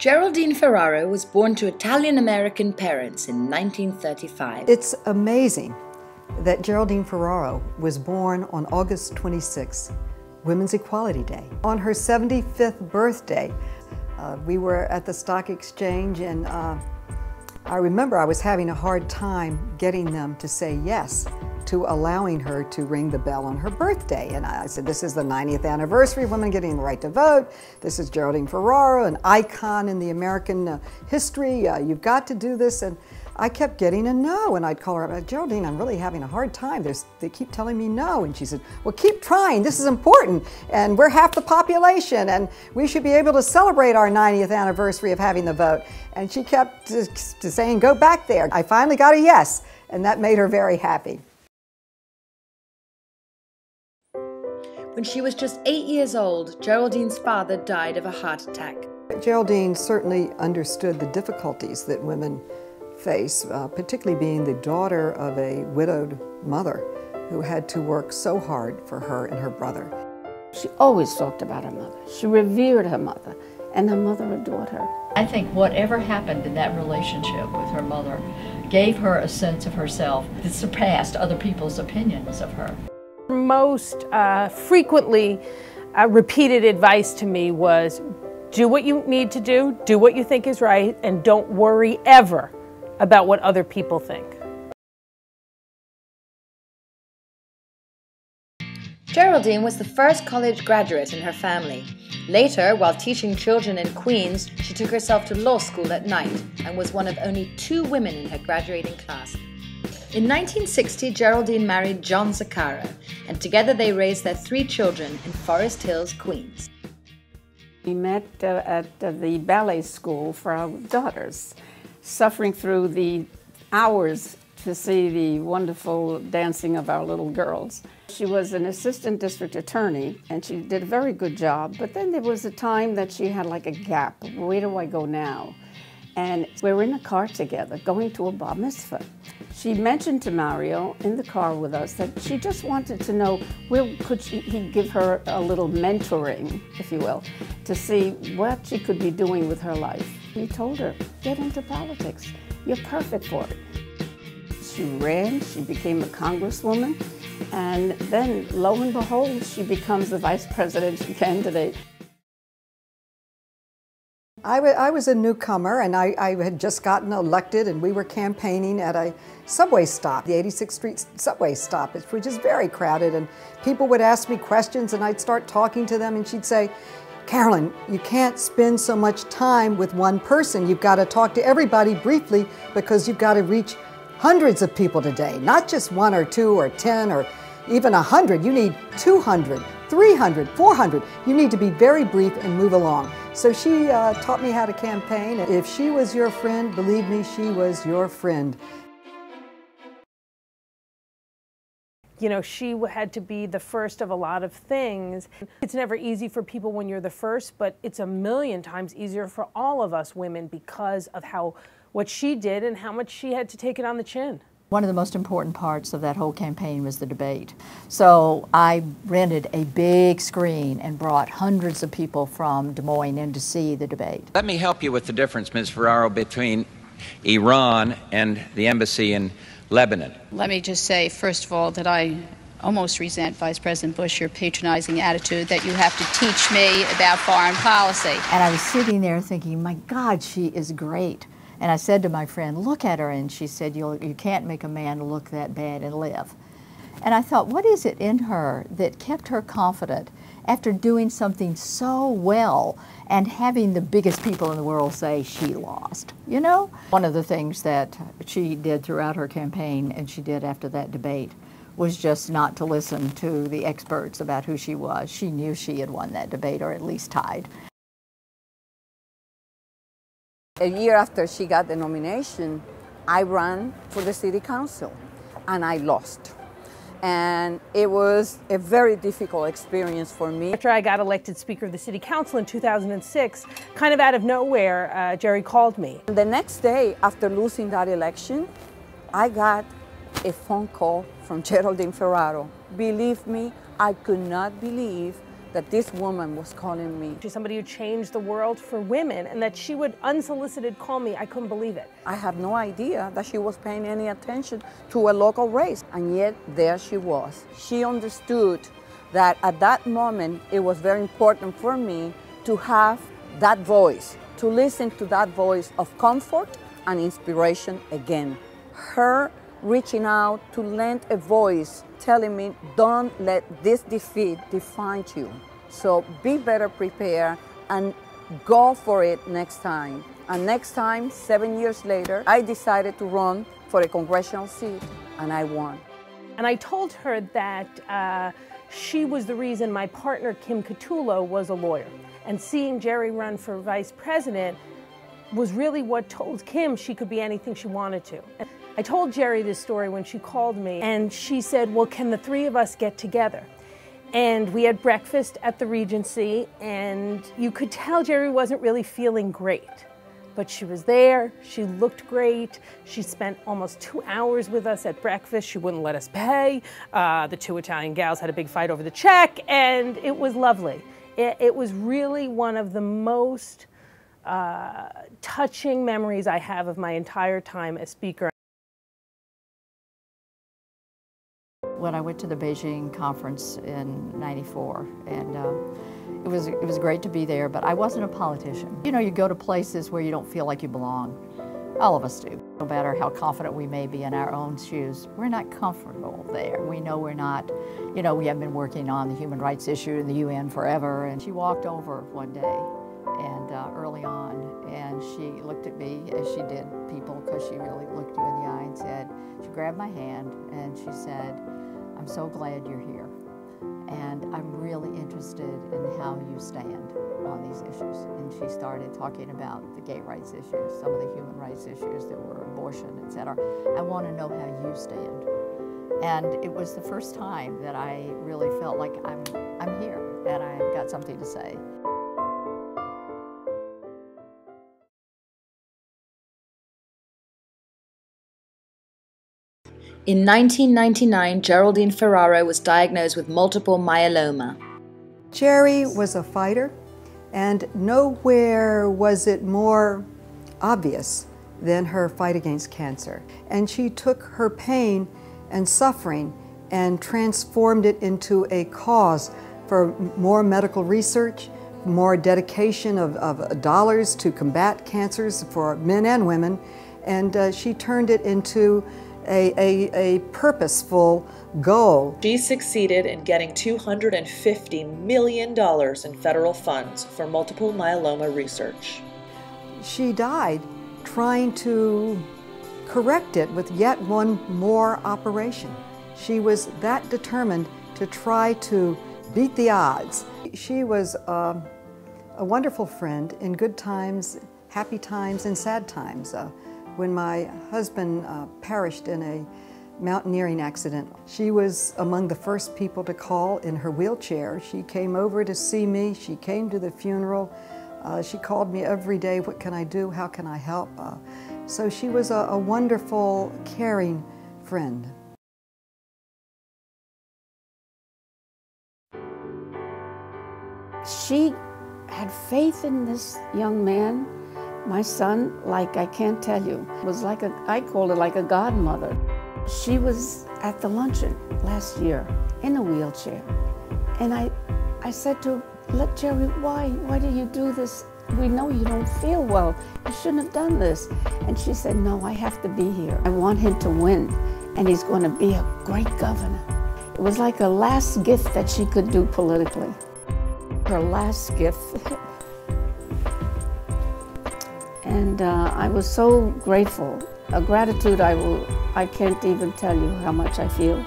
Geraldine Ferraro was born to Italian-American parents in 1935. It's amazing that Geraldine Ferraro was born on August 26, Women's Equality Day. On her 75th birthday, we were at the stock exchange, and I remember I was having a hard time getting them to say yes to allowing her to ring the bell on her birthday. And I said, this is the 90th anniversary of women getting the right to vote. This is Geraldine Ferraro, an icon in the American history. You've got to do this. And I kept getting a no, and I'd call her up, Geraldine, I'm really having a hard time. They keep telling me no. And she said, well, keep trying. This is important. And we're half the population, and we should be able to celebrate our 90th anniversary of having the vote. And she kept saying, go back there. I finally got a yes, and that made her very happy. When she was just 8 years old, Geraldine's father died of a heart attack. Geraldine certainly understood the difficulties that women face, particularly being the daughter of a widowed mother who had to work so hard for her and her brother. She always talked about her mother. She revered her mother, and her mother adored her. I think whatever happened in that relationship with her mother gave her a sense of herself that surpassed other people's opinions of her. Most frequently repeated advice to me was, do what you need to do what you think is right, and don't worry ever about what other people think. Geraldine was the first college graduate in her family. Later, while teaching children in Queens, she took herself to law school at night and was one of only 2 women in her graduating class. In 1960, Geraldine married John Zaccaro, and together they raised their 3 children in Forest Hills, Queens. We met at the ballet school for our daughters, suffering through the hours to see the wonderful dancing of our little girls. She was an assistant district attorney, and she did a very good job, but then there was a time that she had like a gap. Where do I go now? And we were in a car together, going to a bar mitzvah. She mentioned to Mario in the car with us that she just wanted to know where could he give her a little mentoring, if you will, to see what she could be doing with her life. He told her, get into politics. You're perfect for it. She ran, she became a congresswoman, and then lo and behold, she becomes the vice presidential candidate. I was a newcomer, and I had just gotten elected, and we were campaigning at a subway stop, the 86th Street subway stop, which is very crowded, and people would ask me questions, and I'd start talking to them, and she'd say, Carolyn, you can't spend so much time with one person. You've got to talk to everybody briefly because you've got to reach hundreds of people today, not just 1 or 2 or 10 or even 100. You need 200, 300, 400. You need to be very brief and move along. So she taught me how to campaign. If she was your friend, believe me, she was your friend. You know, she had to be the first of a lot of things. It's never easy for people when you're the first, but it's a million times easier for all of us women because of what she did and how much she had to take it on the chin. One of the most important parts of that whole campaign was the debate. So I rented a big screen and brought hundreds of people from Des Moines in to see the debate. Let me help you with the difference, Ms. Ferraro, between Iran and the embassy in Lebanon. Let me just say, first of all, that I almost resent Vice President Bush, your patronizing attitude that you have to teach me about foreign policy. And I was sitting there thinking, my God, she is great. And I said to my friend, look at her, and she said, you can't make a man look that bad and live. And I thought, what is it in her that kept her confident after doing something so well and having the biggest people in the world say she lost, you know? One of the things that she did throughout her campaign, and she did after that debate, was just not to listen to the experts about who she was. She knew she had won that debate, or at least tied. A year after she got the nomination, I ran for the city council, and I lost. And it was a very difficult experience for me. After I got elected Speaker of the City Council in 2006, kind of out of nowhere, Jerry called me. The next day, after losing that election, I got a phone call from Geraldine Ferraro. Believe me, I could not believe that this woman was calling me. She's somebody who changed the world for women, and that she would unsolicited call me. I couldn't believe it. I had no idea that she was paying any attention to a local race, and yet there she was. She understood that at that moment it was very important for me to have that voice, to listen to that voice of comfort and inspiration again. Her reaching out to lend a voice, telling me, don't let this defeat define you. So be better prepared and go for it next time. And next time, 7 years later, I decided to run for a congressional seat, and I won. And I told her that she was the reason my partner, Kim Catullo, was a lawyer. And seeing Jerry run for vice president was really what told Kim she could be anything she wanted to. I told Jerry this story when she called me, and she said, well, can the three of us get together? And we had breakfast at the Regency, and you could tell Jerry wasn't really feeling great. But she was there, she looked great, she spent almost 2 hours with us at breakfast, she wouldn't let us pay. The two Italian gals had a big fight over the check, and it was lovely. It was really one of the most touching memories I have of my entire time as speaker. When I went to the Beijing conference in '94, and it was great to be there, but I wasn't a politician. You know, you go to places where you don't feel like you belong. All of us do. No matter how confident we may be in our own shoes, we're not comfortable there. We know we're not, you know, we have been working on the human rights issue in the UN forever, and she walked over one day, and early on, and she looked at me as she did people, because she really looked you in the eye and said, she grabbed my hand and she said, I'm so glad you're here, and I'm really interested in how you stand on these issues. And she started talking about the gay rights issues, some of the human rights issues that were abortion, etc. I want to know how you stand. And it was the first time that I really felt like I'm here and I've got something to say. In 1999, Geraldine Ferraro was diagnosed with multiple myeloma. Jerry was a fighter, and nowhere was it more obvious than her fight against cancer. And she took her pain and suffering and transformed it into a cause for more medical research, more dedication of dollars to combat cancers for men and women, and she turned it into a purposeful goal. She succeeded in getting $250 million in federal funds for multiple myeloma research. She died trying to correct it with yet one more operation. She was that determined to try to beat the odds. She was a wonderful friend in good times, happy times, and sad times. When my husband perished in a mountaineering accident, she was among the first people to call in her wheelchair. She came over to see me. She came to the funeral. She called me every day, what can I do? How can I help? So she was a wonderful, caring friend. She had faith in this young man. My son, like I can't tell you, was like I call it like a godmother. She was at the luncheon last year in a wheelchair. And I said to her, look, Jerry, why do you do this? We know you don't feel well. You shouldn't have done this. And she said, no, I have to be here. I want him to win, and he's going to be a great governor. It was like a last gift that she could do politically. Her last gift. And I was so grateful. A gratitude I can't even tell you how much I feel.